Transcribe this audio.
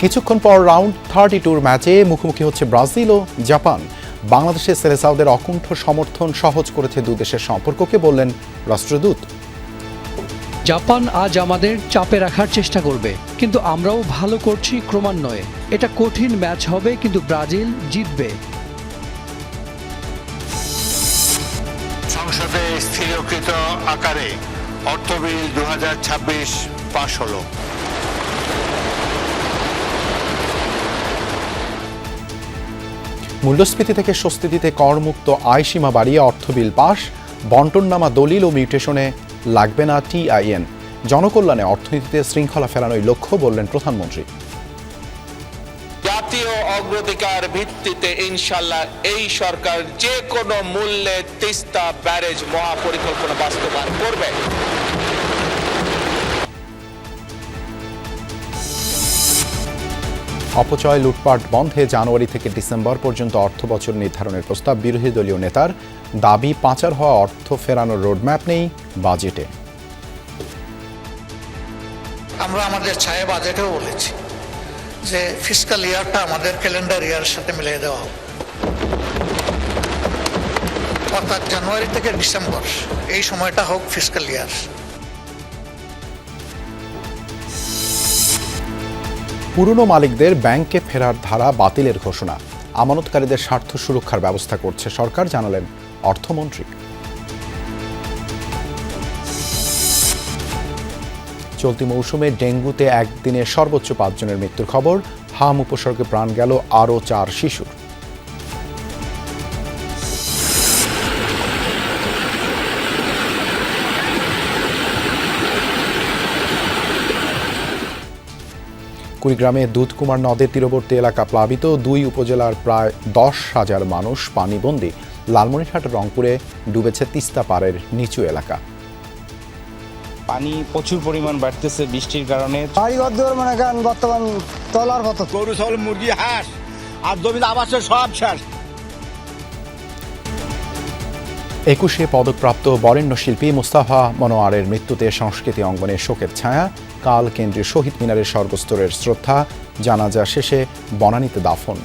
কিছুক্ষণ পর রাউন্ড 32 ম্যাচে মুখোমুখি হচ্ছে ব্রাজিল ও জাপান। বাংলাদেশের সেলেসাওদের অকুণ্ঠ সমর্থন সহজ করেছে দুই দেশের সম্পর্ককে, বললেন রাষ্ট্রদূত। জাপান আজ আমাদের চাপে রাখার চেষ্টা করবে, কিন্তু আমরাও ভালো করছি ক্রমান্বয়ে। এটা কঠিন ম্যাচ হবে, কিন্তু ব্রাজিল জিতবে। সংসদে স্থিরকৃত আকারে অর্থ বিল 2026 পাশ হলো। মূল্যস্ফীতি থেকে স্বস্তি দিতে করমুক্ত আয় সীমা বাড়িয়ে অর্থ বিল পাশ। বন্টননামা দলিল ও মিউটেশনে লাগবে না টিআইএন। জনকল্যাণে অর্থনীতিতে শৃঙ্খলা ফেরানোই লক্ষ্য, বললেন প্রধানমন্ত্রী। জাতীয় অগ্রাধিকার ভিত্তিতে ইনশাল্লাহ এই সরকার যে কোনো মূল্যে তিস্তা ব্যারেজ মহাপরিকল্পনা বাস্তবায়ন করবে। অপচয় লুটপাট বন্ধে জানুয়ারি থেকে ডিসেম্বর পর্যন্ত অর্থবছর নির্ধারণের প্রস্তাব। বিরোধী দলীয় নেতার দাবি, পাচার হওয়া অর্থ ফেরানোর রোডম্যাপ নেই বাজেটে। আমরা আমাদের ছায়া বাজেটেও বলেছি যে ফিসকাল ইয়ারটা আমাদের ক্যালেন্ডার ইয়ারের সাথে মিলিয়ে দেওয়া হোক, অর্থাৎ জানুয়ারি থেকে ডিসেম্বর এই সময়টা হোক ফিসকাল ইয়ার। পুরনো মালিকদের ব্যাংকে ফেরার ধারা বাতিলের ঘোষণা। আমানতকারীদের স্বার্থ সুরক্ষার ব্যবস্থা করছে সরকার, জানালেন অর্থমন্ত্রী। চলতি মৌসুমে ডেঙ্গুতে একদিনে সর্বোচ্চ 5 জনের মৃত্যুর খবর। হাম উপসর্গে প্রাণ গেল আরও 4 শিশুর। কুড়িগ্রামে দুধকুমার নদের তীরবর্তী এলাকা প্লাবিত। 2 উপজেলার প্রায় 10,000 মানুষ পানিবন্দী। লালমনিরহাটের রংপুরে ডুবেছে তিস্তা পাড়ের নিচু এলাকা। পানি প্রচুর পরিমাণ বাড়তেছে বৃষ্টির কারণে। বাড়িঘর মনে করেন বর্তমান তলার মতো, গরু ছাগল মুরগি হাঁস আর জমির আবাসের সব শেষ। 21 পদকপ্রাপ্ত বরেণ্য শিল্পী মোস্তাফা মনোয়ারের মৃত্যুতে সংস্কৃতি অঙ্গনে শোকের ছায়া। কাল কেন্দ্রীয় শহীদ মিনারের সর্বস্তরের শ্রদ্ধা, জানাজা শেষে বনানীতে দাফন।